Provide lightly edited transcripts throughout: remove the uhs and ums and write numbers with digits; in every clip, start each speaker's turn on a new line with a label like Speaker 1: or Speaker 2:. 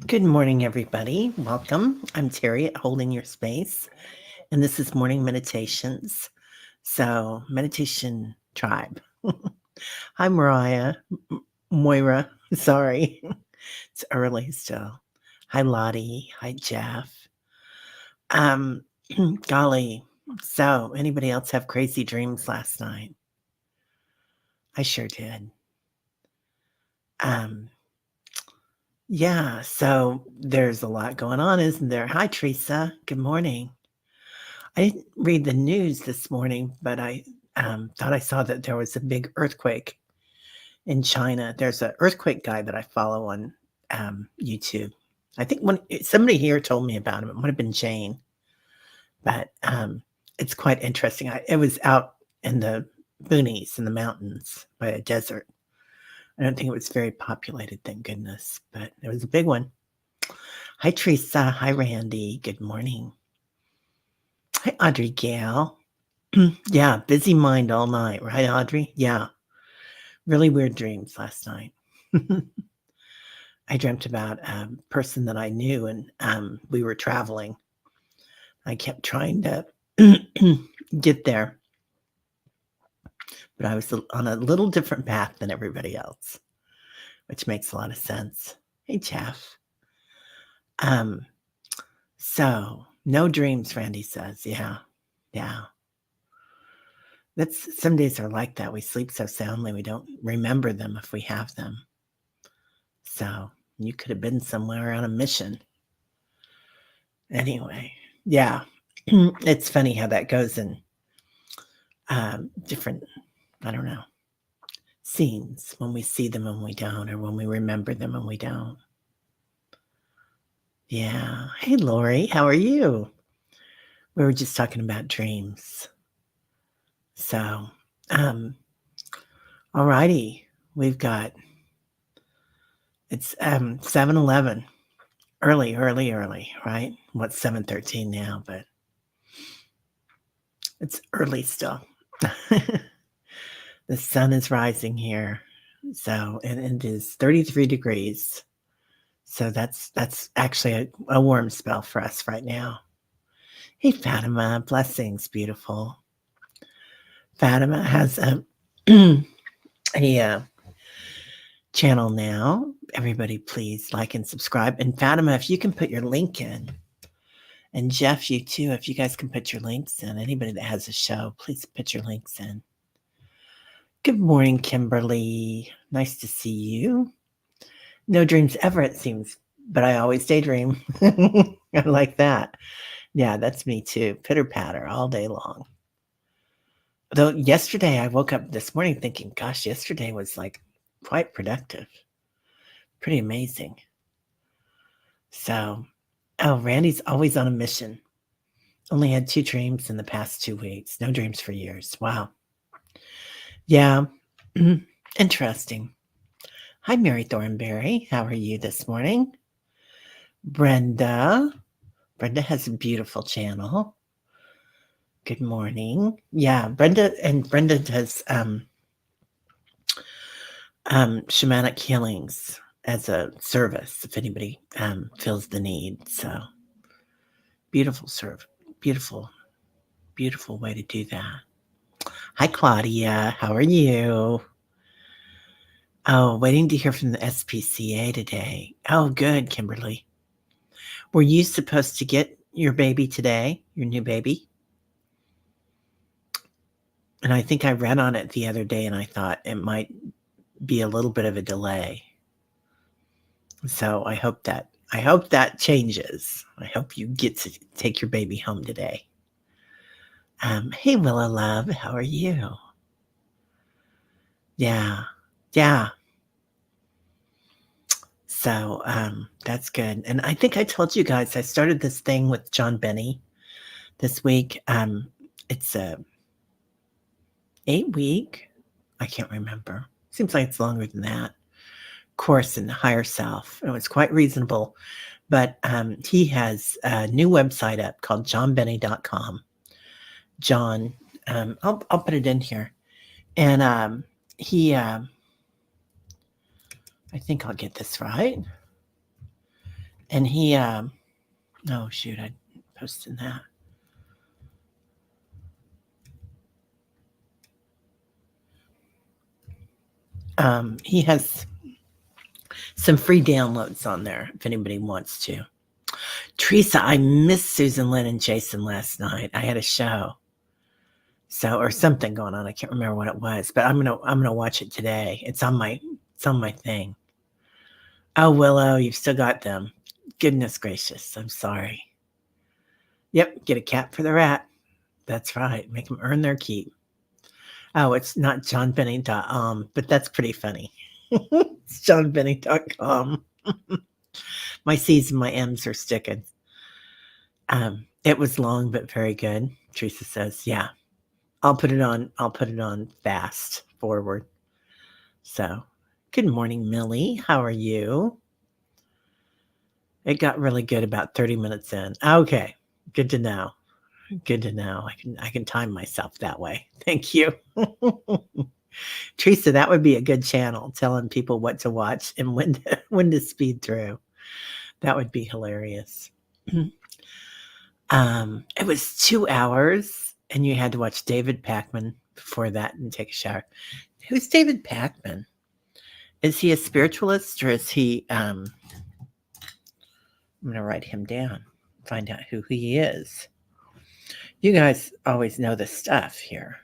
Speaker 1: Good morning, everybody. Welcome. I'm Terry at Holding Your Space, and this is Morning Meditations. So, Meditation Tribe. Hi, Mariah. Moira. Sorry. It's early still. Hi, Lottie. Hi, Jeff. Um, golly. So, anybody else have crazy dreams last night? I sure did. Um, yeah, so there's a lot going on, isn't there? Hi, Teresa. Good morning. I didn't read the news this morning, but I thought I saw that there was a big earthquake in China. There's an earthquake guy that I follow on YouTube. I think somebody here told me about him. It might have been Jane, but it's quite interesting. It was out in the boonies in the mountains by a desert. I don't think it was very populated, thank goodness, but it was a big one. Hi, Teresa. Hi, Randy. Good morning. Hi, Audrey Gale. Yeah, busy mind all night, right, Audrey? Yeah, really weird dreams last night. I dreamt about a person that I knew, and we were traveling. I kept trying to get there, but I was on a little different path than everybody else, which makes a lot of sense. Hey, Jeff. Um, so no dreams, Randy says. Yeah, yeah. That's some days are like that. We sleep so soundly we don't remember them if we have them. So you could have been somewhere on a mission. Anyway, yeah, it's funny how that goes in different, I don't know, scenes when we see them and we don't, or when we remember them and we don't. Yeah. Hey, Lori, how are you? We were just talking about dreams. So, all righty, we've got it's 7:11. Early, right? What's 7:13 now, but it's early still. The sun is rising here. So, and it is 33 degrees. So that's actually a warm spell for us right now. Hey, Fatima, blessings, beautiful. Fatima has a channel now. Everybody, please like and subscribe. And Fatima, if you can put your link in, and Jeff, you too, if you guys can put your links in, anybody that has a show, please put your links in. Good morning, Kimberly. Nice to see you. No dreams ever, it seems, but I always daydream. I like that. Yeah, that's me too. Pitter patter all day long. Though yesterday I woke up this morning thinking, gosh, yesterday was like quite productive. Pretty amazing. So, oh, Randy's always on a mission. Only had 2 dreams in the past 2 weeks. No dreams for years. Wow. Yeah. Interesting. Hi, Mary Thornberry. How are you this morning? Brenda. Brenda has a beautiful channel. Good morning. Yeah, Brenda does shamanic healings as a service if anybody feels the need. So beautiful beautiful, beautiful way to do that. Hi, Claudia. How are you? Oh, waiting to hear from the SPCA today. Oh, good, Kimberly. Were you supposed to get your baby today, your new baby? And I think I read on it the other day and I thought it might be a little bit of a delay. So I hope that changes. I hope you get to take your baby home today. Hey, Willa Love, how are you? Yeah, yeah. So that's good. And I think I told you guys I started this thing with John Benny this week. It's a 8-week. I can't remember. Seems like it's longer than that. Course in higher self. It was quite reasonable. But he has a new website up called johnbenny.com. John, I'll put it in here. And I think I'll get this right. And he, oh shoot, I posted that. He has some free downloads on there if anybody wants to. Teresa, I missed Susan Lynn and Jason last night. I had a show. So or something going on. I can't remember what it was, but I'm gonna watch it today. It's on my thing. Oh, Willow, you've still got them. Goodness gracious, I'm sorry. Yep, get a cat for the rat. That's right. Make them earn their keep. Oh, it's not johnbenny.com, but that's pretty funny. It's johnbenny.com. My C's and my M's are sticking. It was long but very good. Teresa says, yeah. I'll put it on fast forward. So, good morning, Millie. How are you? It got really good about 30 minutes in. Okay, good to know. Good to know. I can time myself that way. Thank you. Teresa, that would be a good channel, telling people what to watch and when to speed through. That would be hilarious. It was 2 hours, and you had to watch David Pakman before that and take a shower. Who's David Pakman? Is he a spiritualist, or is he, I'm gonna write him down, find out who he is. You guys always know the stuff here.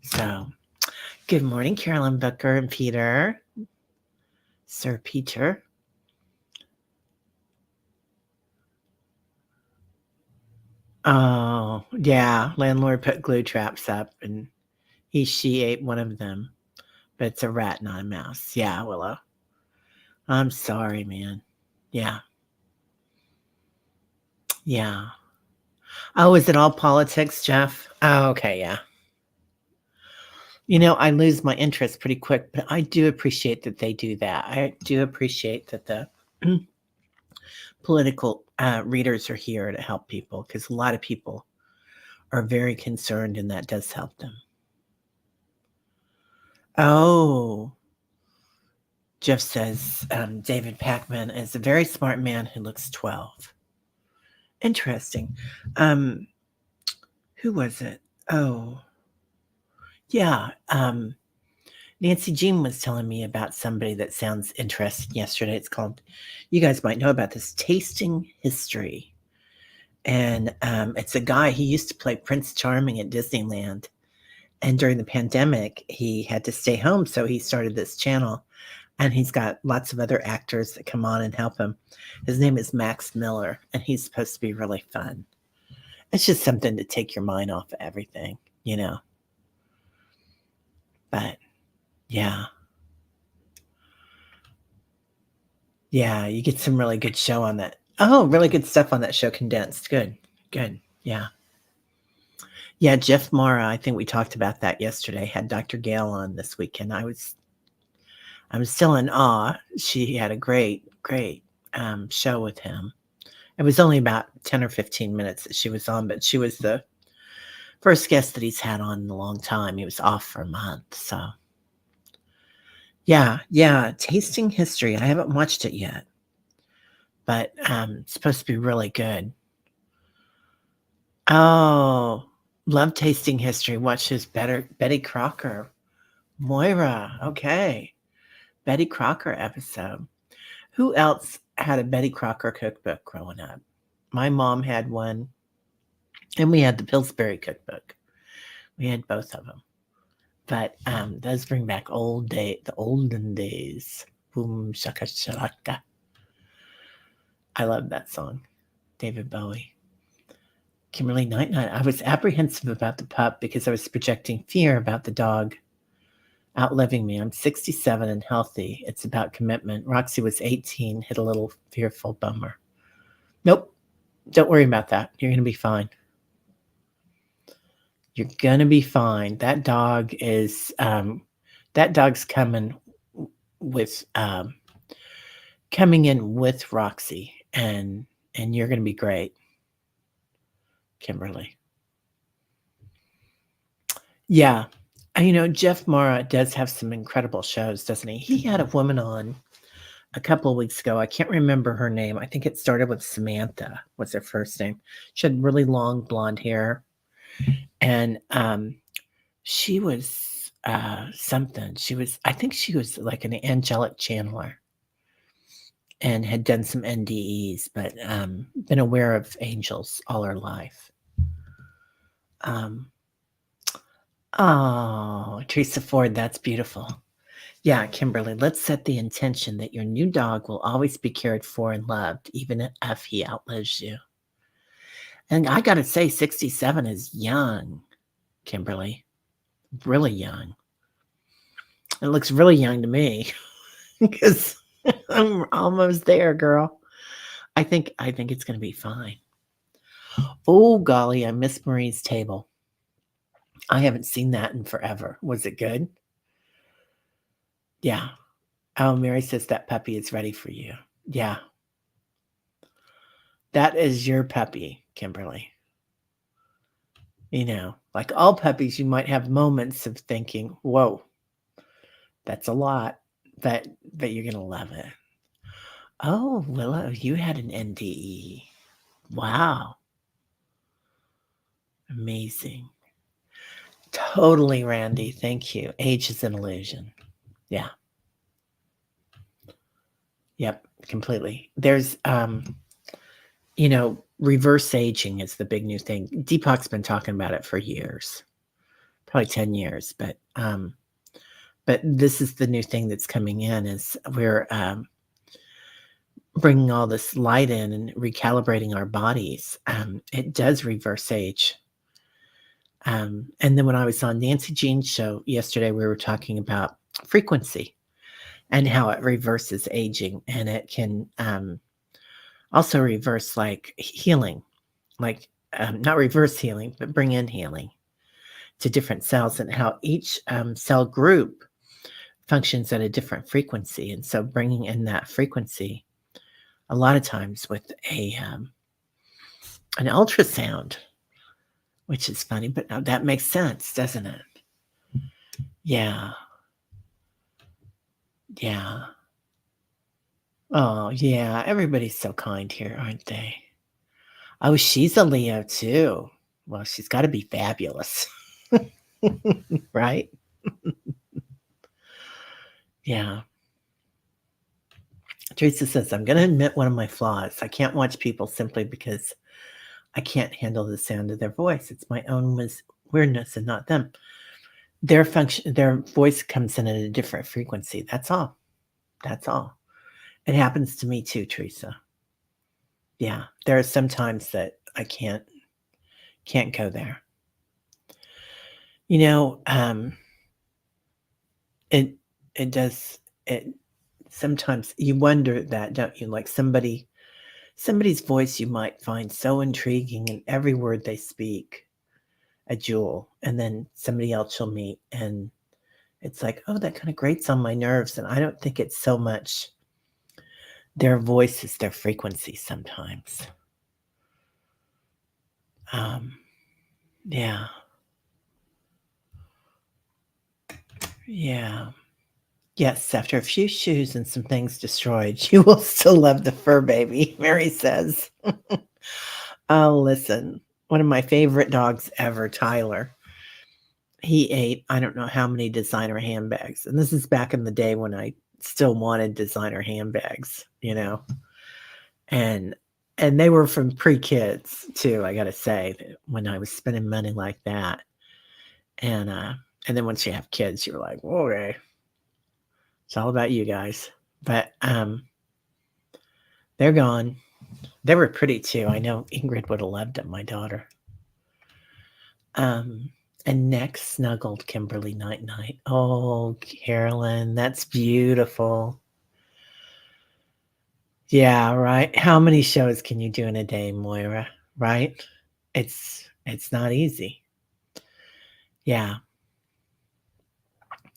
Speaker 1: So, good morning, Carolyn Booker and Peter. Sir Peter. Oh, yeah. Landlord put glue traps up and she ate one of them. But it's a rat, not a mouse. Yeah, Willow. I'm sorry, man. Yeah. Yeah. Oh, is it all politics, Jeff? Oh, okay, yeah. I lose my interest pretty quick, but I do appreciate that they do that. I do appreciate that the political readers are here to help people, because a lot of people are very concerned, and that does help them. Oh, Jeff says David Pakman is a very smart man who looks 12. Interesting. Who was it? Oh, yeah. Nancy Jean was telling me about somebody that sounds interesting yesterday. It's called, you guys might know about this, Tasting History. And it's a guy, he used to play Prince Charming at Disneyland. And during the pandemic, he had to stay home. So he started this channel. And he's got lots of other actors that come on and help him. His name is Max Miller, and he's supposed to be really fun. It's just something to take your mind off of everything, But, yeah. Yeah, you get some really good show on that. Oh, really good stuff on that show, condensed. Good, good. Yeah. Yeah, Jeff Mara, I think we talked about that yesterday, had Dr. Gale on this weekend. I'm still in awe. She had a great show with him. It was only about 10 or 15 minutes that she was on, but she was the first guest that he's had on in a long time. He was off for a month. So, yeah, Tasting History. I haven't watched it yet, but it's supposed to be really good. Oh, love Tasting History. Watch his Betty Crocker. Moira. Okay. Betty Crocker episode. Who else had a Betty Crocker cookbook growing up? My mom had one, and we had the Pillsbury cookbook. We had both of them. But those bring back the olden days. Boom shaka shaka. I love that song. David Bowie. Kimberly Night. I was apprehensive about the pup because I was projecting fear about the dog outliving me. I'm 67 and healthy. It's about commitment. Roxy was 18, hit a little fearful bummer. Nope. Don't worry about that. You're going to be fine. You're going to be fine. That dog is, that dog's coming in with Roxy, and you're going to be great, Kimberly. Yeah. Jeff Mara does have some incredible shows, doesn't he? He had a woman on a couple of weeks ago. I can't remember her name. I think it started with Samantha was her first name. She had really long blonde hair, and, she was, something. I think she was like an angelic channeler and had done some NDEs, but, been aware of angels all her life. Um, oh, Teresa Ford, that's beautiful. Yeah, Kimberly, let's set the intention that your new dog will always be cared for and loved, even if he outlives you. And I gotta say, 67 is young, Kimberly. Really young. It looks really young to me because I'm almost there, girl. I think it's gonna be fine. Oh golly, I miss Marie's table. I haven't seen that in forever. Was it good? Yeah. Oh, Mary says that puppy is ready for you. Yeah. That is your puppy, Kimberly. Like all puppies, you might have moments of thinking, whoa, that's a lot, but you're gonna love it. Oh, Willow, you had an NDE. Wow. Amazing. Totally, Randy. Thank you. Age is an illusion. Yeah. Yep. Completely. There's reverse aging is the big new thing. Deepak's been talking about it for years. Probably 10 years, but this is the new thing that's coming in is we're bringing all this light in and recalibrating our bodies. It does reverse age. And then when I was on Nancy Jean's show yesterday, we were talking about frequency and how it reverses aging, and it can also reverse like healing, like not reverse healing, but bring in healing to different cells, and how each cell group functions at a different frequency. And so bringing in that frequency a lot of times with an ultrasound, which is funny, but now that makes sense, doesn't it? Yeah. Yeah. Oh, yeah. Everybody's so kind here, aren't they? Oh, she's a Leo too. Well, she's got to be fabulous. Right? Yeah. Teresa says, I'm going to admit one of my flaws. I can't watch people simply because I can't handle the sound of their voice. It's my own weirdness and not them. Their voice comes in at a different frequency. That's all. That's all. It happens to me too, Teresa. Yeah. There are some times that I can't go there. It does it sometimes you wonder that, don't you? Like somebody's voice you might find so intriguing, and every word they speak a jewel, and then somebody else you'll meet and it's like, oh, that kind of grates on my nerves. And I don't think it's so much their voice as their frequency sometimes. Yeah. Yeah. Yes, after a few shoes and some things destroyed, you will still love the fur baby, Mary says. Oh, listen, one of my favorite dogs ever, Tyler, he ate I don't know how many designer handbags, and this is back in the day when I still wanted designer handbags, and they were from pre-kids too, I gotta say, when I was spending money like that, and then once you have kids, you're like, "Okay, it's all about you guys." But, they're gone. They were pretty too. I know Ingrid would have loved them, my daughter. And next snuggled Kimberly night night. Oh, Carolyn, that's beautiful. Yeah, right. How many shows can you do in a day, Moira? Right? It's not easy. Yeah.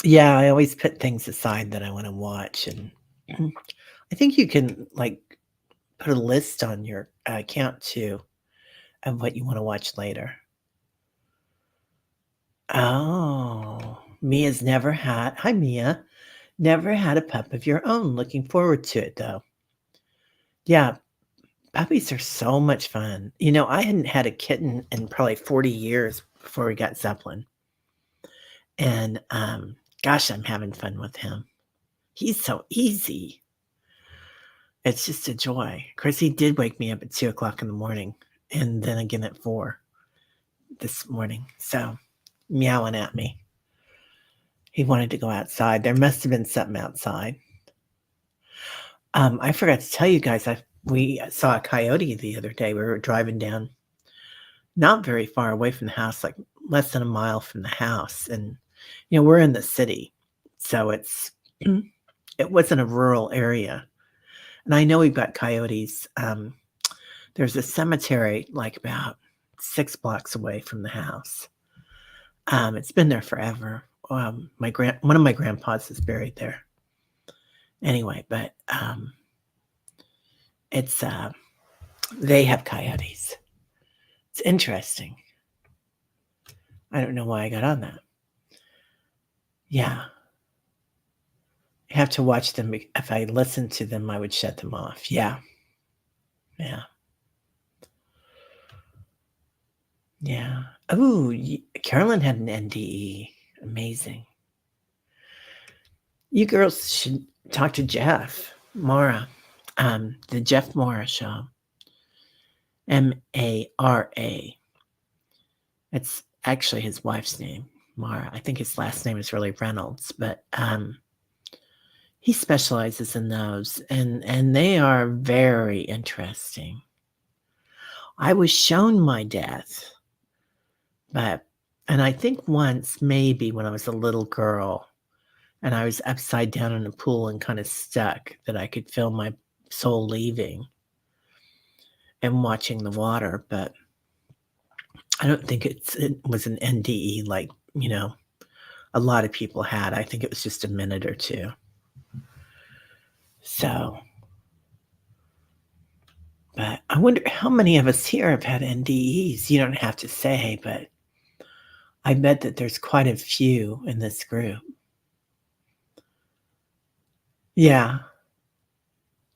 Speaker 1: Yeah, I always put things aside that I want to watch, and I think you can like put a list on your account too of what you want to watch later. Oh, Mia's never had. Hi, Mia. Never had a pup of your own. Looking forward to it, though. Yeah, puppies are so much fun. I hadn't had a kitten in probably 40 years before we got Zeppelin, and, gosh, I'm having fun with him. He's so easy. It's just a joy. Of course, he did wake me up at 2 o'clock in the morning, and then again at 4 this morning, so meowing at me. He wanted to go outside. There must have been something outside. I forgot to tell you guys, we saw a coyote the other day. We were driving down not very far away from the house, like less than a mile from the house, and, we're in the city, so it wasn't a rural area, and I know we've got coyotes. There's a cemetery, like, about 6 blocks away from the house. It's been there forever. One of my grandpas is buried there. Anyway, but, it's, they have coyotes. It's interesting. I don't know why I got on that. Yeah. I have to watch them. If I listened to them, I would shut them off. Yeah. Yeah. Yeah. Oh, Carolyn had an NDE. Amazing. You girls should talk to Jeff Mara, the Jeff Mara Show. Mara. It's actually his wife's name, Mara. I think his last name is really Reynolds, but he specializes in those, and they are very interesting. I was shown my death, and I think once, maybe when I was a little girl, and I was upside down in a pool and kind of stuck, that I could feel my soul leaving and watching the water, but I don't think it was an NDE like, a lot of people had. I think it was just a minute or two. So, but I wonder how many of us here have had NDEs. You don't have to say, but I bet that there's quite a few in this group. Yeah.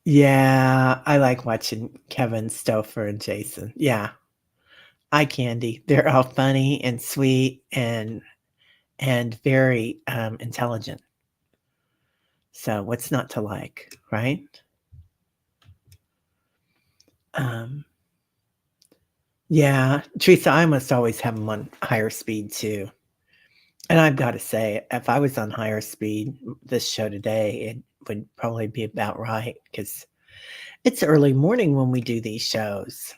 Speaker 1: Yeah, I like watching Kevin, Stouffer, and Jason. Yeah. Eye candy. They're all funny and sweet and very, intelligent. So what's not to like, right? Yeah, Teresa, I must always have them on higher speed too. And I've got to say, if I was on higher speed this show today, it would probably be about right because it's early morning when we do these shows.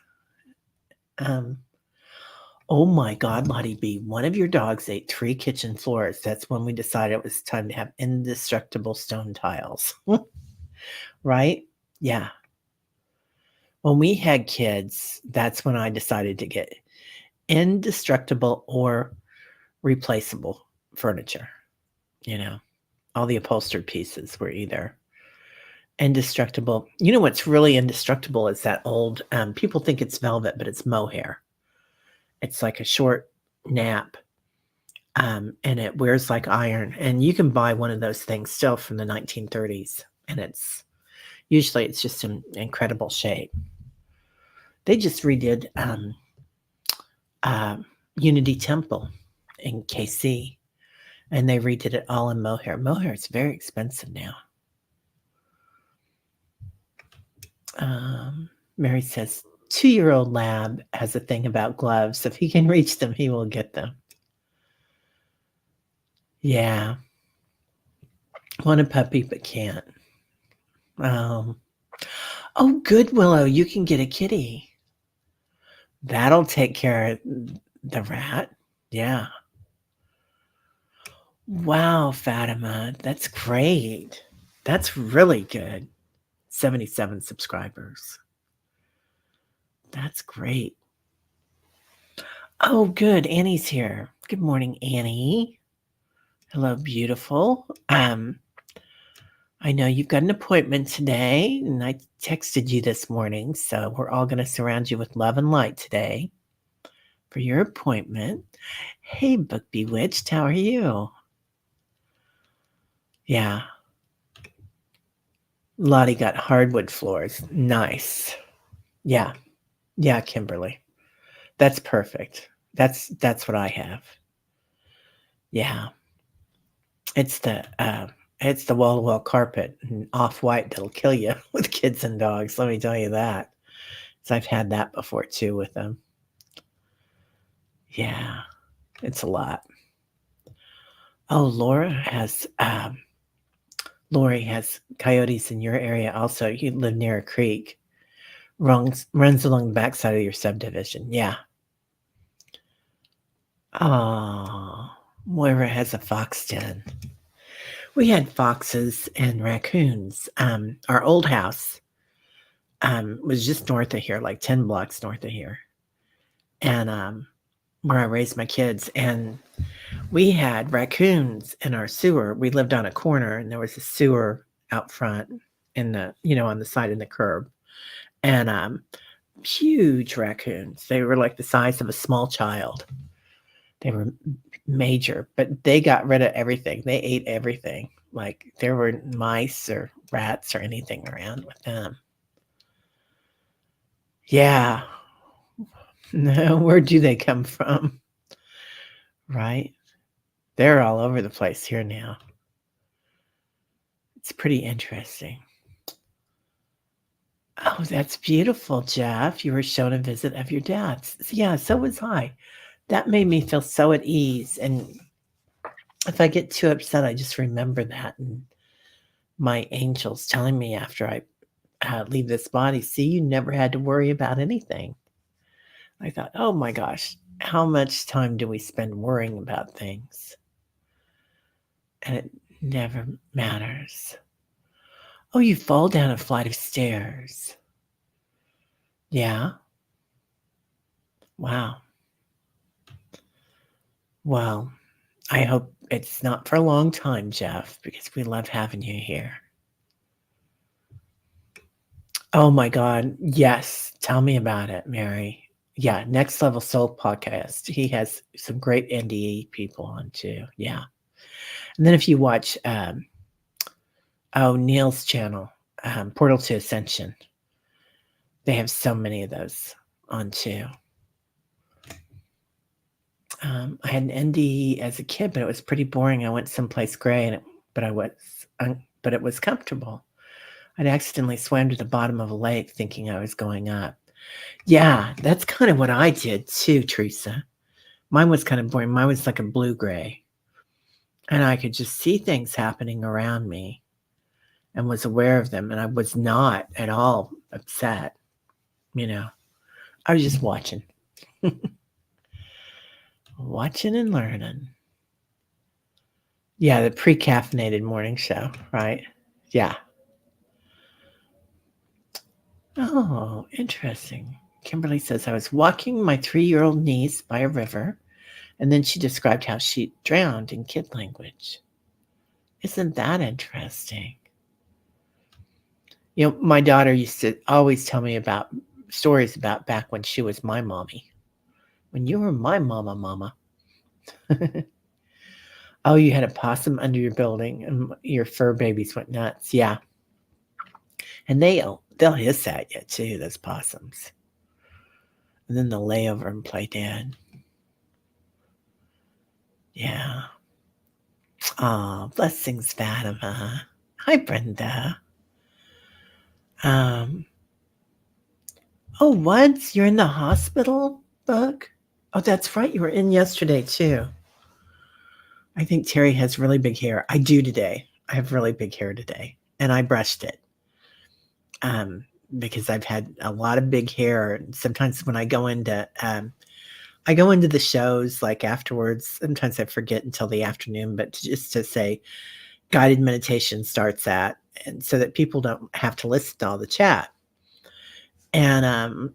Speaker 1: Oh my God, Lottie B, one of your dogs ate 3 kitchen floors. That's when we decided it was time to have indestructible stone tiles. Right? Yeah. When we had kids, that's when I decided to get indestructible or replaceable furniture. All the upholstered pieces were either indestructible. You know what's really indestructible is that old, people think it's velvet, but it's mohair. It's like a short nap, and it wears like iron. And you can buy one of those things still from the 1930s, and it's just in incredible shape. They just redid Unity Temple in KC, and they redid it all in mohair. Mohair is very expensive now. Mary says, 2-year-old lab has a thing about gloves. If he can reach them, he will get them. Yeah. Want a puppy, but can't. Oh, good, Willow. You can get a kitty. That'll take care of the rat. Yeah. Wow, Fatima. That's great. That's really good. 77 subscribers. That's great. Oh, good. Annie's here. Good morning, Annie. Hello, beautiful. I know you've got an appointment today, and I texted you this morning, so we're all going to surround you with love and light today for your appointment. Hey, Book Bewitched, how are you? Yeah. Lottie got hardwood floors. Nice. Yeah. Yeah, Kimberly. That's perfect. That's what I have. Yeah. It's the it's the wall-to-wall carpet and off-white that'll kill you with kids and dogs, let me tell you that. 'Cause I've had that before too with them. Yeah, it's a lot. Oh, Lori has coyotes in your area also. You live near a creek. Runs along the backside of your subdivision. Yeah. Oh, Moira has a fox den. We had foxes and raccoons. Our old house was just north of here, like 10 blocks north of here, and where I raised my kids. And we had raccoons in our sewer. We lived on a corner, and there was a sewer out front in on the side of the curb, and huge raccoons. They were like the size of a small child. They were major, but they got rid of everything. They ate everything. Like there were mice or rats or anything around with them. Yeah. No, where do they come from? Right? They're all over the place here now. It's pretty interesting. Oh, that's beautiful, Jeff. You were shown a visit of your dad's. Yeah, so was I. That made me feel so at ease. And if I get too upset, I just remember that and my angels telling me after I leave this body, see, you never had to worry about anything. I thought, oh my gosh, how much time do we spend worrying about things? And it never matters. Oh, you fall down a flight of stairs. Yeah. Wow. Well, I hope it's not for a long time, Jeff, because we love having you here. Oh my God. Yes. Tell me about it, Mary. Yeah. Next Level Soul podcast. He has some great NDE people on too. Yeah. And then if you watch, Neil's channel, Portal to Ascension, they have so many of those on too. I had an NDE as a kid, but it was pretty boring. I went someplace gray, but it was comfortable. I'd accidentally swam to the bottom of a lake thinking I was going up. Yeah, that's kind of what I did too, Teresa. Mine was kind of boring. Mine was like a blue-gray, and I could just see things happening around me and was aware of them, and I was not at all upset, you know? I was just watching. Watching and learning. Yeah, the pre-caffeinated morning show, right? Yeah. Oh, interesting. Kimberly says, I was walking my 3-year-old niece by a river, and then she described how she drowned in kid language. Isn't that interesting? My daughter used to always tell me about stories about back when she was my mommy. When you were my mama. Oh, you had a possum under your building and your fur babies went nuts. Yeah. And they'll hiss at you too, those possums. And then they'll lay over and play dead. Yeah. Oh, blessings, Fatima. Hi, Brenda. Oh, what? You're in the hospital, Bug? Oh, that's right. You were in yesterday, too. I think Terry has really big hair. I do today. I have really big hair today. And I brushed it. Because I've had a lot of big hair. Sometimes when I go into the shows like afterwards, sometimes I forget until the afternoon, but just to say guided meditation starts at, and so that people don't have to listen to all the chat. And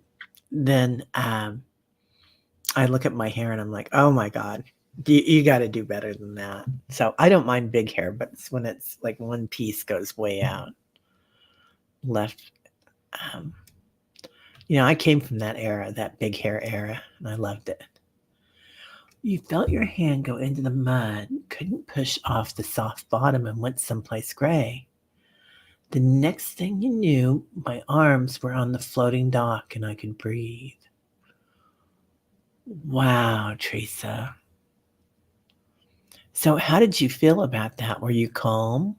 Speaker 1: then I look at my hair and I'm like, oh my God, you got to do better than that. So I don't mind big hair, but it's when it's like one piece goes way out left. I came from that era, that big hair era, and I loved it. You felt your hand go into the mud, couldn't push off the soft bottom and went someplace gray. The next thing you knew, my arms were on the floating dock and I could breathe. Wow, Teresa. So, how did you feel about that? Were you calm?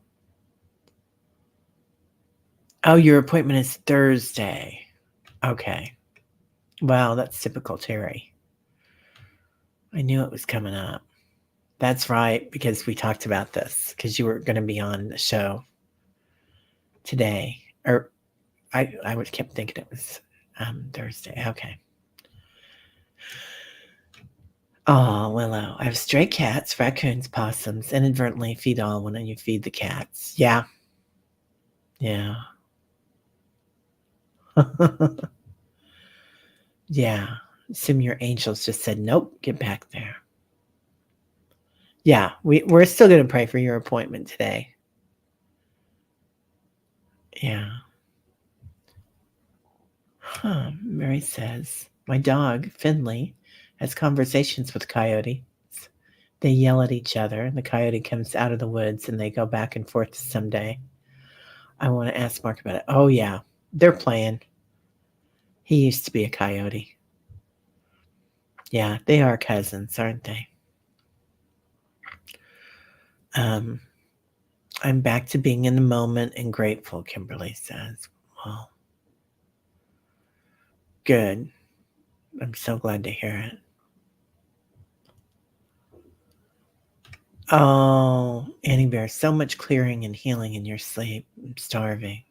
Speaker 1: Oh, your appointment is Thursday. Okay. Wow, that's typical Terry. I knew it was coming up. That's right, because we talked about this because you were going to be on the show today. Or I would kept thinking it was Thursday. Okay. Oh, Willow. I have stray cats, raccoons, possums, inadvertently feed all when you feed the cats. Yeah. Yeah. Yeah. Assume your angels just said, nope, get back there. Yeah, we're still going to pray for your appointment today. Yeah. Huh. Mary says, my dog, Finley, has conversations with coyotes. They yell at each other, and the coyote comes out of the woods, and they go back and forth someday. I want to ask Mark about it. Oh, yeah. They're playing. He used to be a coyote. Yeah, they are cousins, aren't they? I'm back to being in the moment and grateful, Kimberly says. Well, good. I'm so glad to hear it. Oh, Annie Bear, so much clearing and healing in your sleep. I'm starving.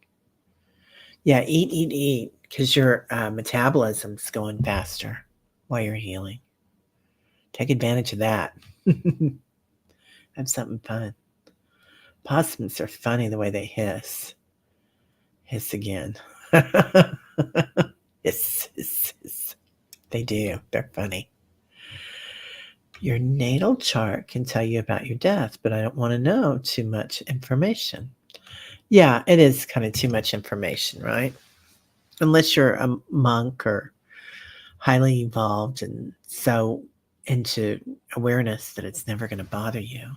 Speaker 1: Yeah, eat, because your metabolism's going faster while you're healing. Take advantage of that. Have something fun. Possums are funny the way they hiss. Hiss again. Hiss, hiss, hiss. They do. They're funny. Your natal chart can tell you about your death, but I don't want to know too much information. Yeah, it is kind of too much information, right? Unless you're a monk or highly evolved and so into awareness that it's never going to bother you.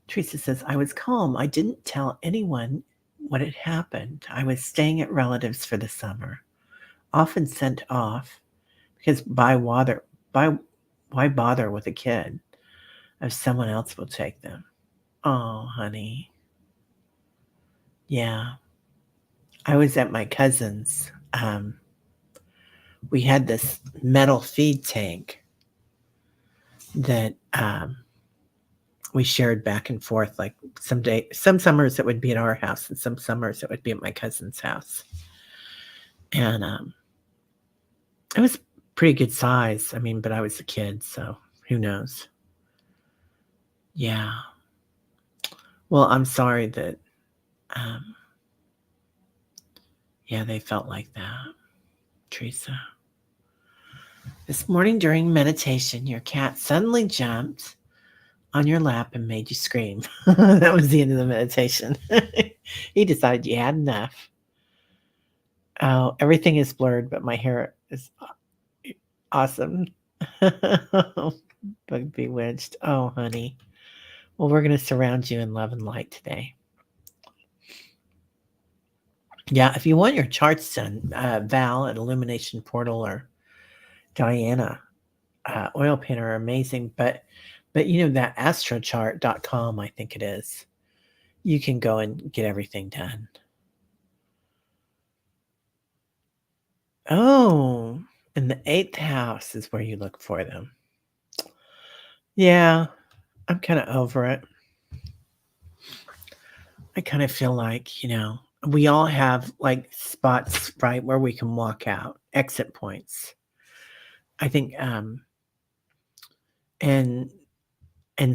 Speaker 1: Teresa says, I was calm. I didn't tell anyone what had happened. I was staying at relatives for the summer, often sent off because why bother with a kid if someone else will take them? Oh, honey. Yeah. I was at my cousin's. We had this metal feed tank that we shared back and forth. Like some summers it would be at our house, and some summers it would be at my cousin's house. And it was pretty good size. I mean, but I was a kid, so who knows? Yeah. Well, I'm sorry that, yeah, they felt like that, Teresa. This morning during meditation, your cat suddenly jumped on your lap and made you scream. That was the end of the meditation. He decided you had enough. Oh, everything is blurred, but my hair is awesome. Bug bewitched. Oh, honey. Well, we're going to surround you in love and light today. Yeah, if you want your charts done, Val at Illumination Portal or Diana, Oil Painter are amazing. But that astrochart.com, I think it is, you can go and get everything done. Oh, and the 8th house is where you look for them. Yeah, I'm kind of over it. I kind of feel like, we all have like spots, right, where we can walk out, exit points. I think, and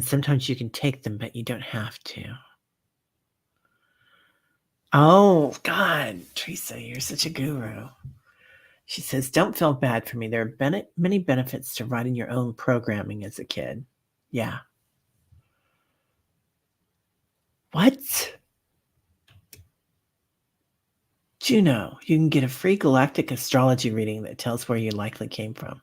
Speaker 1: sometimes you can take them, but you don't have to. Oh, God, Teresa, you're such a guru. She says, don't feel bad for me. There are many benefits to writing your own programming as a kid. Yeah. What? Juno, you can get a free galactic astrology reading that tells where you likely came from.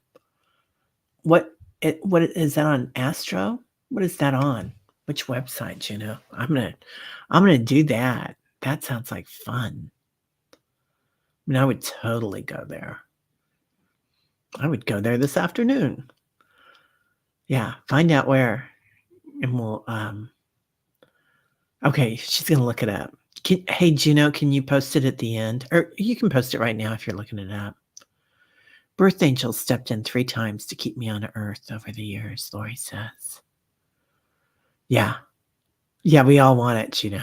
Speaker 1: What is that on Astro? What is that on? Which website, Juno? I'm gonna do that. That sounds like fun. I mean, I would totally go there. I would go there this afternoon. Yeah, find out where, and we'll, okay, she's gonna look it up. Hey, Juno, can you post it at the end? Or you can post it right now if you're looking it up. Birth angels stepped in 3 times to keep me on earth over the years, Lori says. Yeah. Yeah, we all want it, Juno.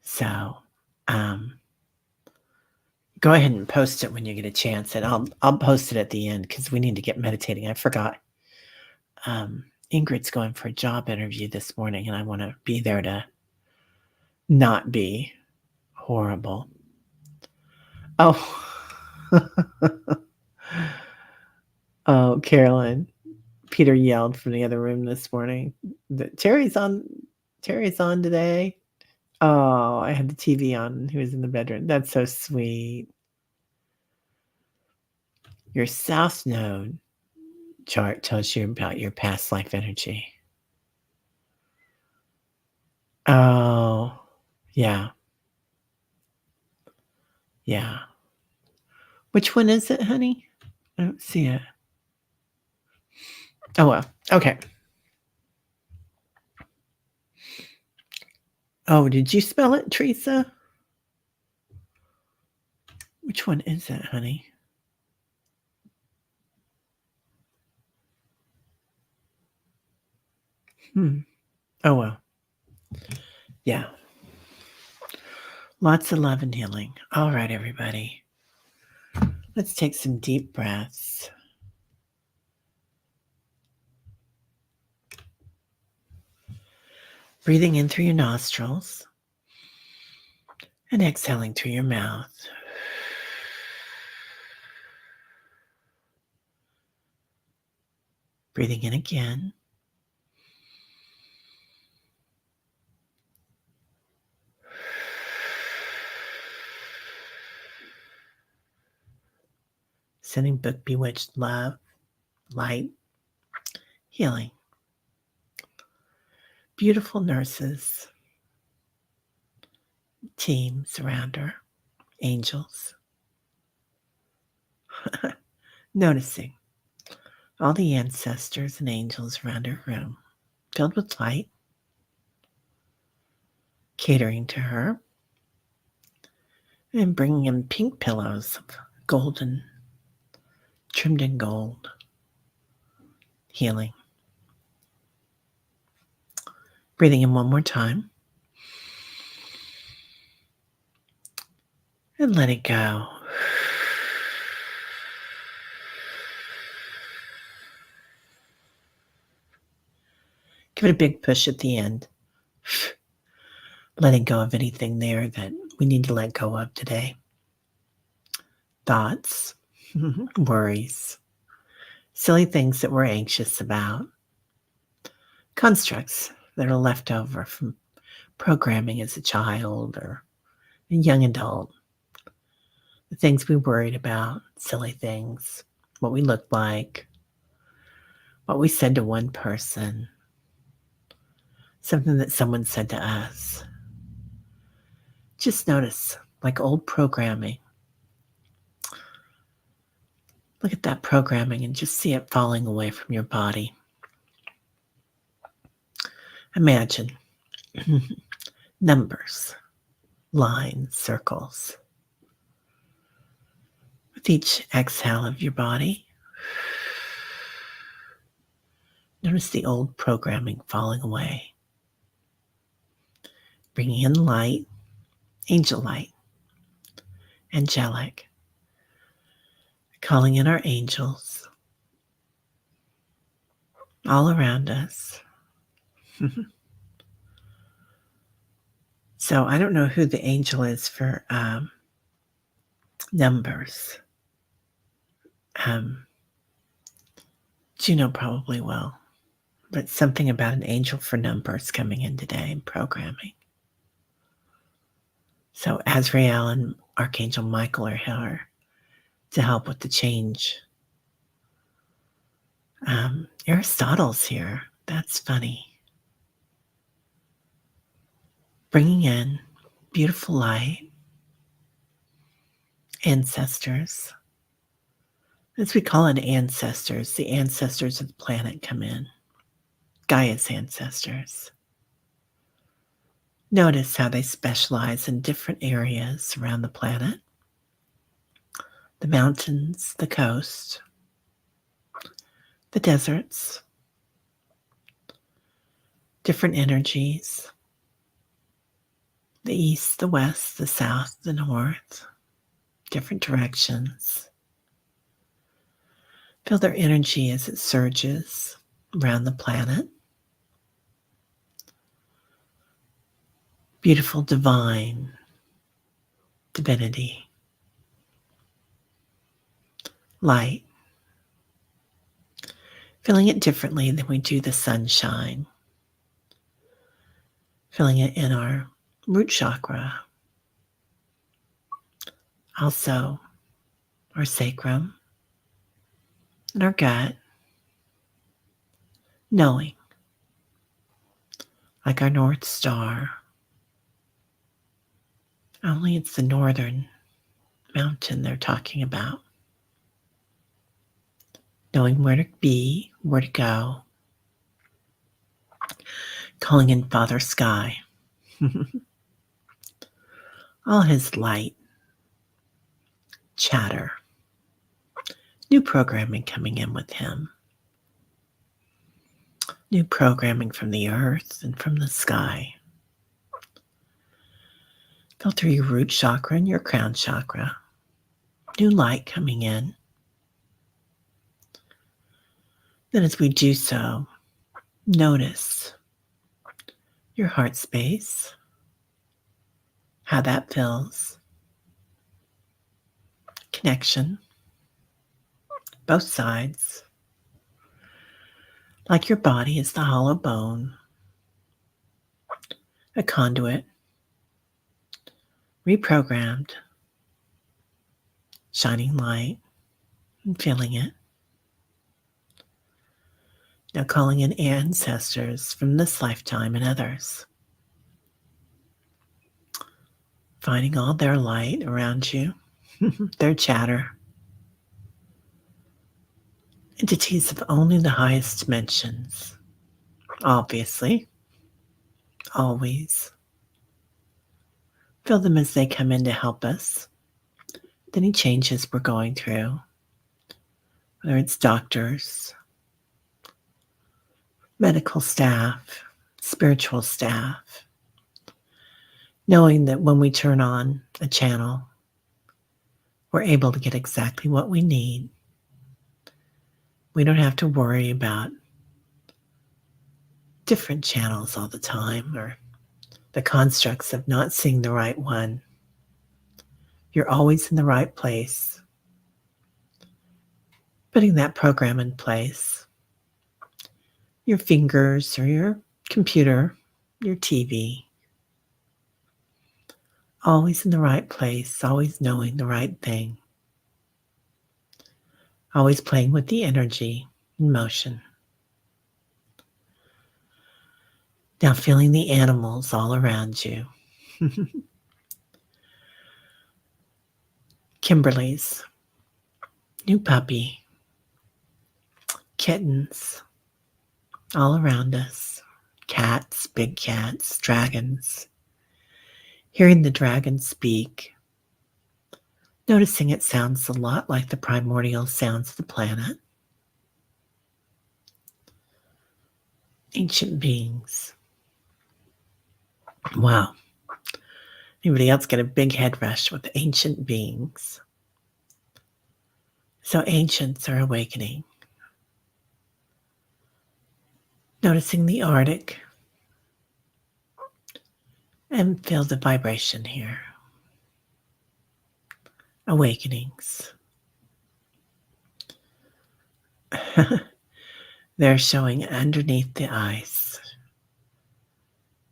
Speaker 1: So, go ahead and post it when you get a chance, and I'll post it at the end because we need to get meditating. I forgot. Ingrid's going for a job interview this morning, and I want to be there to not be horrible. Oh, oh, Carolyn. Peter yelled from the other room this morning that Terry's on today. Oh, I had the TV on. He was in the bedroom. That's so sweet. Your South Node chart tells you about your past life energy. Oh, yeah. Yeah. Which one is it, honey? I don't see it. Oh, well. Okay. Oh, did you spell it, Teresa? Which one is it, honey? Oh, well. Yeah. Lots of love and healing. All right, everybody. Let's take some deep breaths. Breathing in through your nostrils and exhaling through your mouth. Breathing in again. Sending book bewitched love, light, healing. Beautiful nurses, teams around her, angels. Noticing all the ancestors and angels around her room, filled with light, catering to her, and bringing in pink pillows of golden, trimmed in gold, healing. Breathing in one more time. And let it go. Give it a big push at the end. Letting go of anything there that we need to let go of today. Thoughts, worries, silly things that we're anxious about, constructs that are left over from programming as a child or a young adult, the things we worried about, silly things, what we looked like, what we said to one person, something that someone said to us. Just notice, like old programming. Look at that programming and just see it falling away from your body. Imagine numbers, lines, circles. With each exhale of your body, notice the old programming falling away. Bringing in light, angel light, angelic. Calling in our angels all around us. So I don't know who the angel is for numbers. Juno probably will. But something about an angel for numbers coming in today and programming. So Azrael and Archangel Michael are here to help with the change. Aristotle's here. That's funny. Bringing in beautiful light, ancestors. As we call it ancestors, the ancestors of the planet come in. Gaia's ancestors. Notice how they specialize in different areas around the planet, the mountains, the coast, the deserts, different energies, the east, the west, the south, the north, different directions. Feel their energy as it surges around the planet. Beautiful divine divinity, light. Feeling it differently than we do the sunshine. Feeling it in our root chakra, also our sacrum and our gut, knowing, like our North Star, only it's the northern mountain they're talking about. Knowing where to be, where to go, calling in Father Sky, all his light, chatter, new programming coming in with him, new programming from the earth and from the sky. Feel through your root chakra and your crown chakra, new light coming in. Then as we do so, notice your heart space, how that feels, connection, both sides, like your body is the hollow bone, a conduit, reprogrammed, shining light, and feeling it. Now calling in ancestors from this lifetime and others, finding all their light around you, their chatter, entities of only the highest dimensions, obviously, always. Feel them as they come in to help us. Any changes we're going through, whether it's doctors, medical staff, spiritual staff, knowing that when we turn on a channel, we're able to get exactly what we need. We don't have to worry about different channels all the time or the constructs of not seeing the right one. You're always in the right place. Putting that program in place, your fingers or your computer, your TV, always in the right place, always knowing the right thing, always playing with the energy and motion. Now feeling the animals all around you. Kimberly's new puppy, kittens all around us, cats, big cats, dragons. Hearing the dragon speak, noticing it sounds a lot like the primordial sounds of the planet. Ancient beings. Wow. Anybody else get a big head rush with ancient beings? So ancients are awakening. Noticing the Arctic and feel the vibration here. Awakenings. They're showing underneath the ice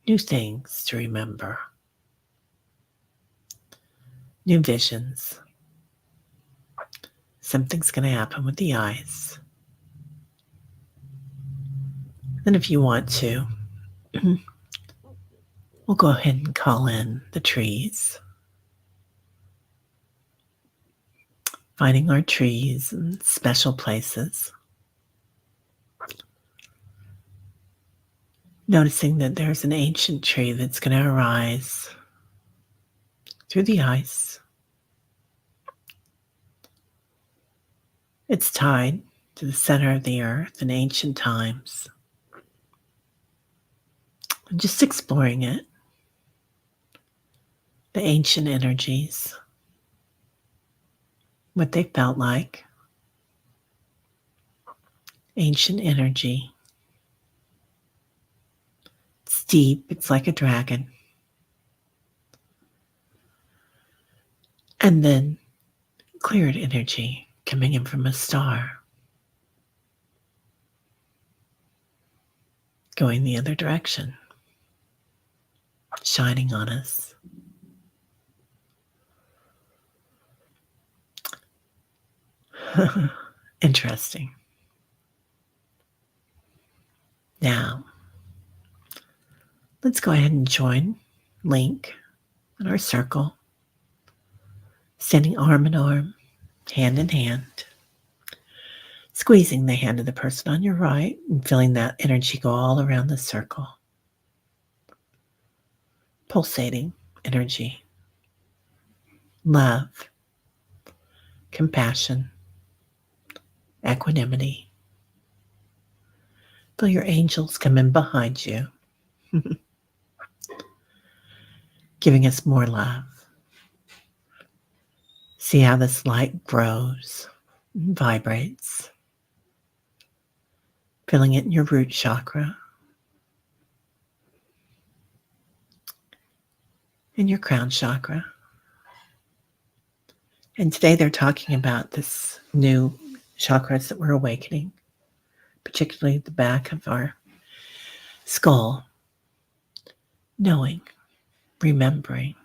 Speaker 1: new things to remember, new visions. Something's going to happen with the ice. Then, if you want to, we'll go ahead and call in the trees, finding our trees in special places, noticing that there's an ancient tree that's going to arise through the ice. It's tied to the center of the earth in ancient times. And just exploring it, the ancient energies, what they felt like. Ancient energy. It's deep, it's like a dragon. And then cleared energy coming in from a star, going the other direction, shining on us. Interesting. Now, let's go ahead and join Link in our circle, standing arm in arm, hand in hand, squeezing the hand of the person on your right and feeling that energy go all around the circle. Pulsating energy, love, compassion, equanimity. Feel your angels come in behind you, giving us more love. See how this light grows and vibrates, feeling it in your root chakra, in your crown chakra. And today they're talking about this new chakras that we're awakening, particularly the back of our skull, knowing, remembering,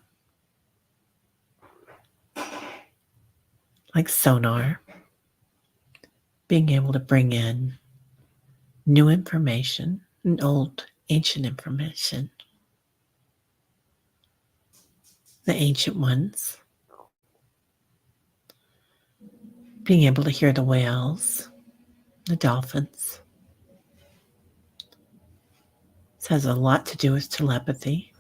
Speaker 1: like sonar, being able to bring in new information and old ancient information. The ancient ones, being able to hear the whales, the dolphins. This has a lot to do with telepathy.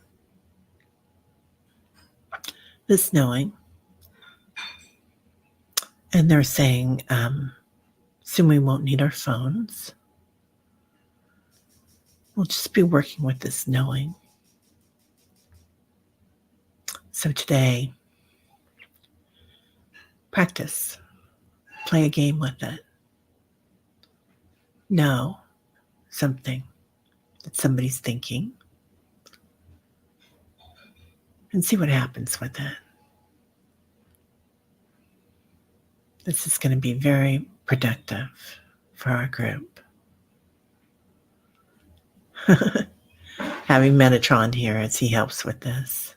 Speaker 1: This knowing. And they're saying soon we won't need our phones. We'll just be working with this knowing. So today, practice. Play a game with it. Know something that somebody's thinking and see what happens with it. This is going to be very productive for our group. Having Metatron here as he helps with this.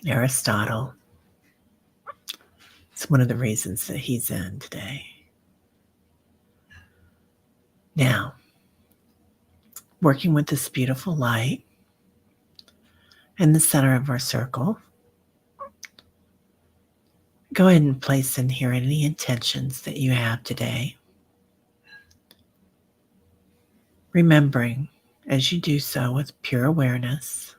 Speaker 1: Aristotle. It's one of the reasons that he's in today. Now, working with this beautiful light in the center of our circle, go ahead and place in here any intentions that you have today. Remembering as you do so with pure awareness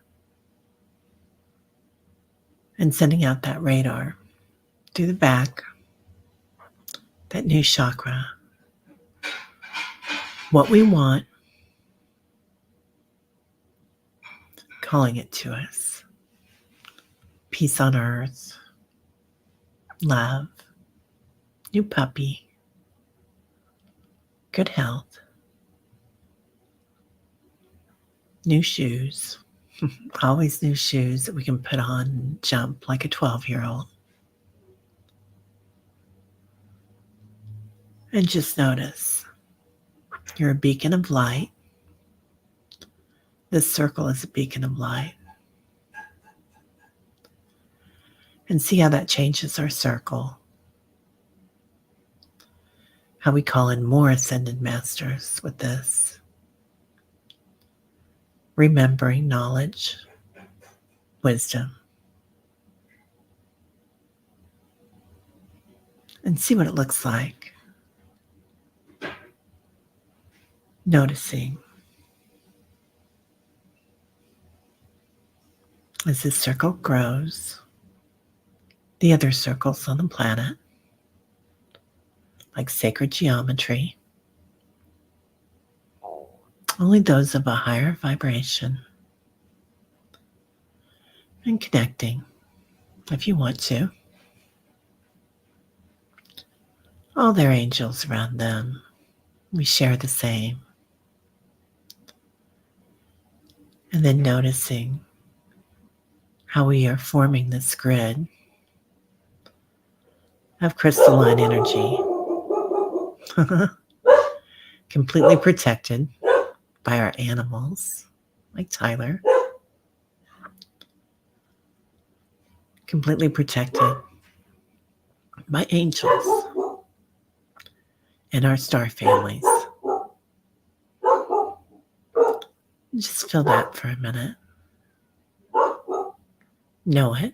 Speaker 1: and sending out that radar through the back, that new chakra. What we want, calling it to us. Peace on earth, love, new puppy, good health, new shoes, always new shoes that we can put on and jump like a 12-year-old. And just notice, you're a beacon of light. This circle is a beacon of light. And see how that changes our circle. how we call in more ascended masters with this. Remembering knowledge, wisdom, and see what it looks like. Noticing as this circle grows, the other circles on the planet, like sacred geometry, only those of a higher vibration, and connecting, if you want to, all their angels around them. We share the same. And then noticing how we are forming this grid of crystalline energy, completely protected by our animals, like Tyler, completely protected by angels and our star families. Just feel that for a minute. Know it.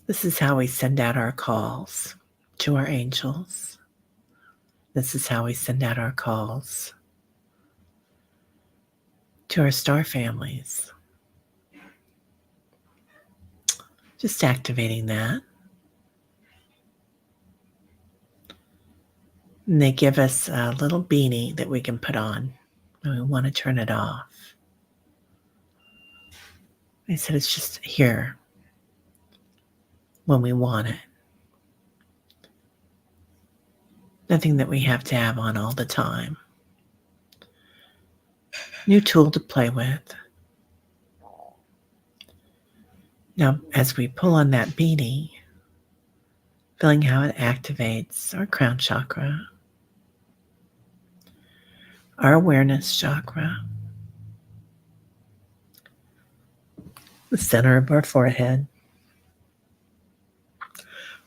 Speaker 1: This is how we send out our calls to our angels. This is how we send out our calls to our star families. Just activating that. And they give us a little beanie that we can put on when we want to turn it off. They said it's just here when we want it. Nothing that we have to have on all the time. New tool to play with. Now, as we pull on that beanie, feeling how it activates our crown chakra, our awareness chakra, the center of our forehead,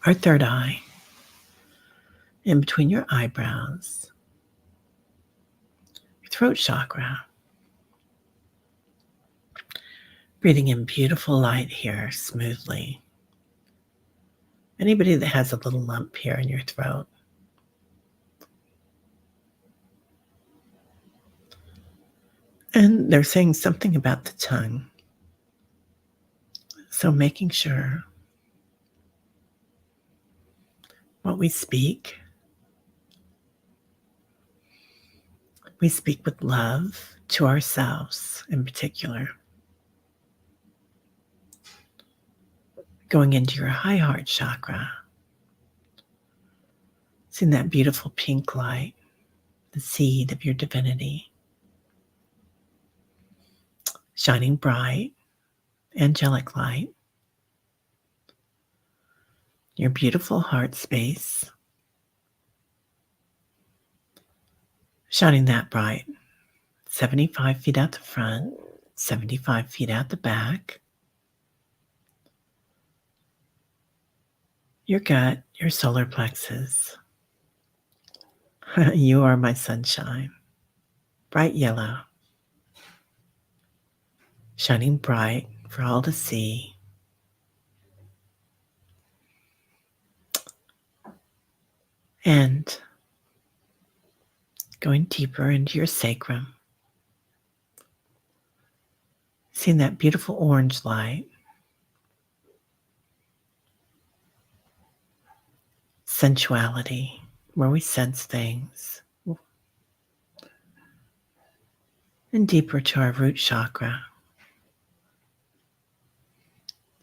Speaker 1: our third eye, in between your eyebrows, your throat chakra. Breathing in beautiful light here smoothly. Anybody that has a little lump here in your throat, and they're saying something about the tongue. So making sure what we speak with love to ourselves in particular. Going into your high heart chakra, seeing that beautiful pink light, the seed of your divinity, shining bright, angelic light, your beautiful heart space, shining that bright, 75 feet out the front, 75 feet out the back, your gut, your solar plexus. You are my sunshine, bright yellow, shining bright for all to see. And going deeper into your sacrum, seeing that beautiful orange light, sensuality, where we sense things, and deeper to our root chakra,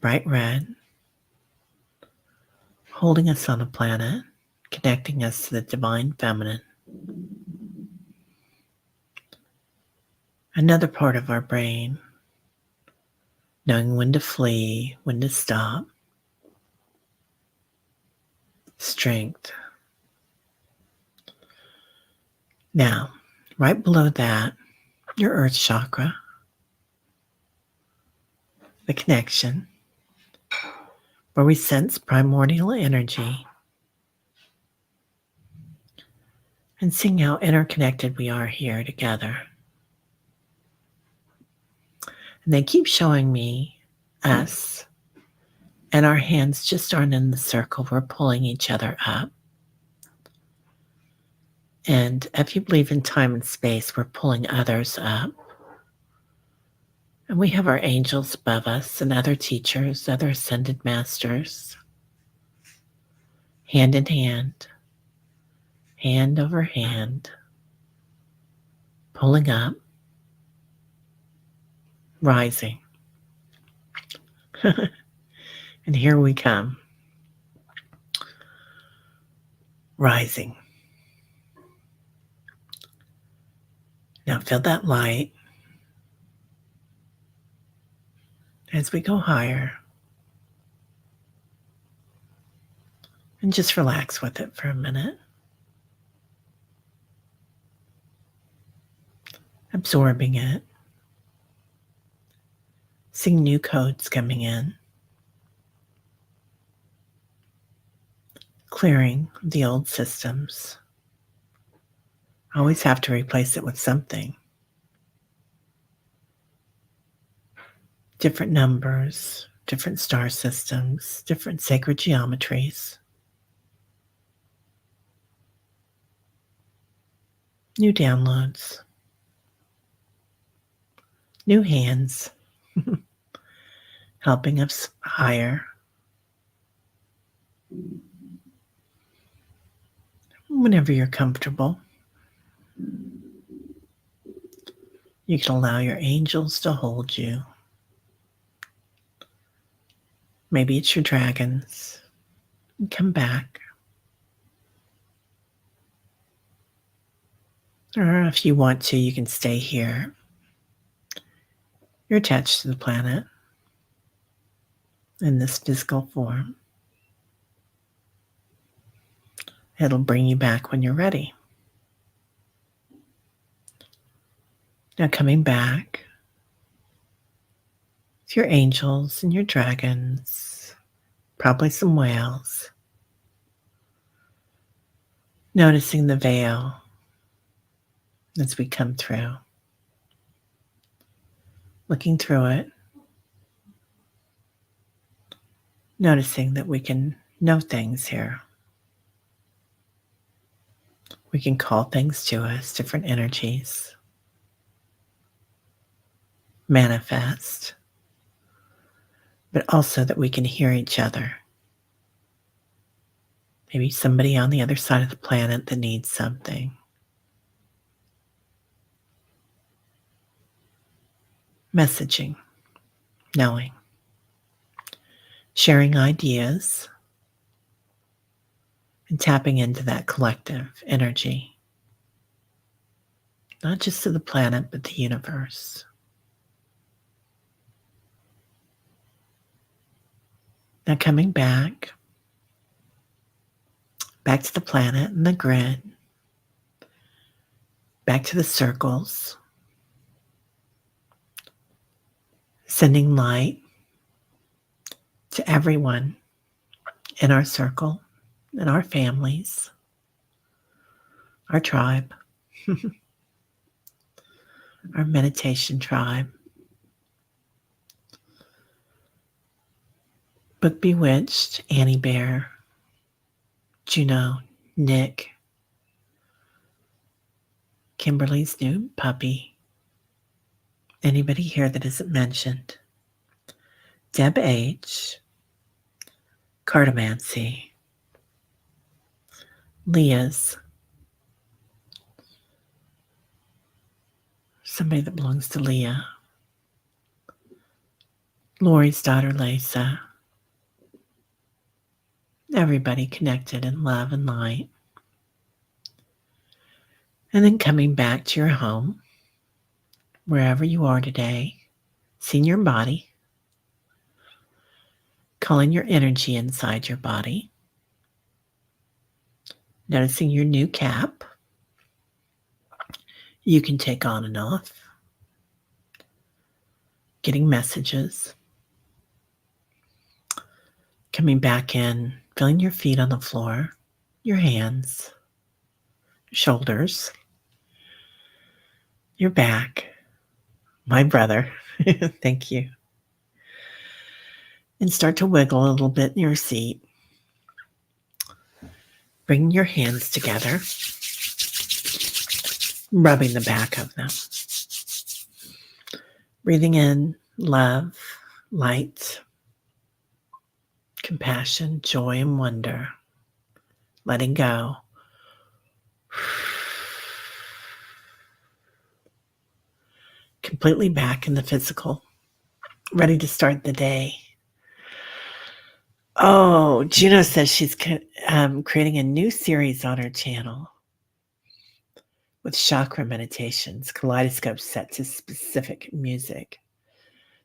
Speaker 1: bright red, holding us on the planet, connecting us to the divine feminine. Another part of our brain, knowing when to flee, when to stop. Strength. Now, right below that, your earth chakra, the connection, where we sense primordial energy, and seeing how interconnected we are here together. And they keep showing me us, and our hands just aren't in the circle. We're pulling each other up. And if you believe in time and space, we're pulling others up. And we have our angels above us and other teachers, other ascended masters, hand in hand over hand, pulling up, rising. And here we come, rising. Now feel that light as we go higher. And just relax with it for a minute. Absorbing it. Seeing new codes coming in. Clearing the old systems. Always have to replace it with something. Different numbers, different star systems, different sacred geometries. New downloads. New hands. Helping us higher. Whenever you're comfortable, you can allow your angels to hold you. Maybe it's your dragons. Come back. Or if you want to, you can stay here. You're attached to the planet in this physical form. It'll bring you back when you're ready. Now coming back with your angels and your dragons, probably some whales. Noticing the veil as we come through. Looking through it. Noticing that we can know things here. We can call things to us, different energies. Manifest. But also that we can hear each other. Maybe somebody on the other side of the planet that needs something. Messaging. Knowing. Sharing ideas. And tapping into that collective energy. Not just to the planet, but the universe. Now coming back to the planet and the grid, back to the circles, sending light to everyone in our circle, in our families, our tribe, our meditation tribe. Book Bewitched, Annie Bear, Juno, Nick, Kimberly's new puppy, anybody here that isn't mentioned, Deb H, Cartomancy, Leah's, somebody that belongs to Leah, Lori's daughter Lisa, everybody connected in love and light. And then coming back to your home, wherever you are today, seeing your body, calling your energy inside your body, noticing your new cap. You can take on and off, getting messages, coming back in, feeling your feet on the floor, your hands, shoulders, your back, my brother. Thank you. And start to wiggle a little bit in your seat. Bring your hands together, rubbing the back of them. Breathing in love, light, compassion, joy, and wonder. Letting go. Completely back in the physical. Ready to start the day. Oh, Juno says she's creating a new series on her channel with chakra meditations, kaleidoscopes set to specific music.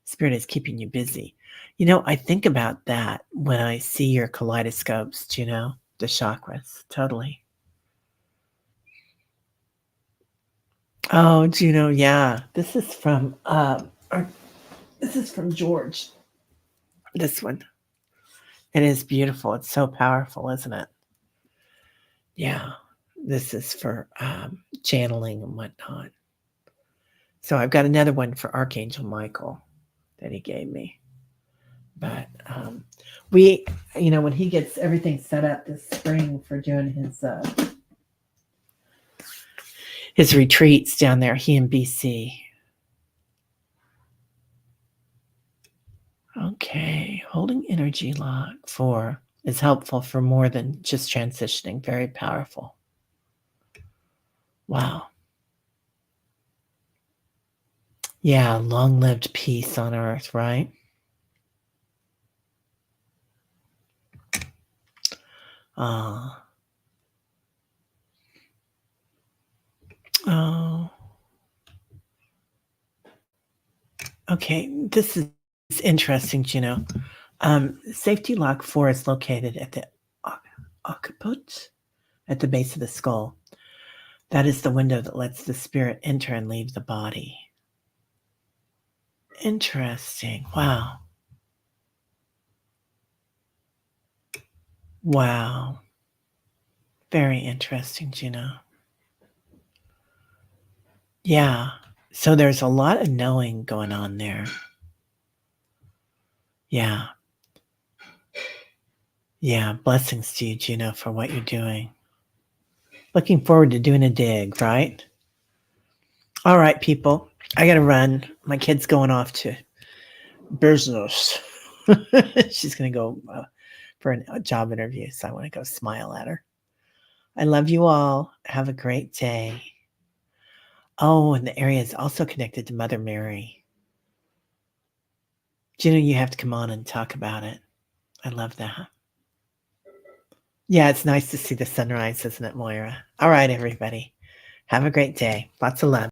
Speaker 1: Spirit is keeping you busy. You know, I think about that when I see your kaleidoscopes, Juno, the chakras, totally. Oh, Juno, yeah. This is from George. This one. It is beautiful. It's so powerful, isn't it? Yeah. This is for channeling and whatnot. So I've got another one for Archangel Michael that he gave me. But we, when he gets everything set up this spring for doing his retreats down there, he in BC. Okay, holding energy lock 4 is helpful for more than just transitioning. Very powerful. Wow. Yeah, long-lived peace on earth, right? Oh. Okay, this is interesting, Juno. Safety lock 4 is located at the occiput, at the base of the skull. That is the window that lets the spirit enter and leave the body. Interesting. Wow. Wow. Very interesting, Juno. Yeah. So there's a lot of knowing going on there. Yeah. Yeah. Blessings to you, Juno, for what you're doing. Looking forward to doing a dig, right? All right, people. I got to run. My kid's going off to business. She's going to go for a job interview, so I want to go smile at her. I love you all. Have a great day. Oh, and the area is also connected to Mother Mary. Juno, you have to come on and talk about it. I love that. Yeah, it's nice to see the sunrise, isn't it, Moira? All right, everybody. Have a great day. Lots of love.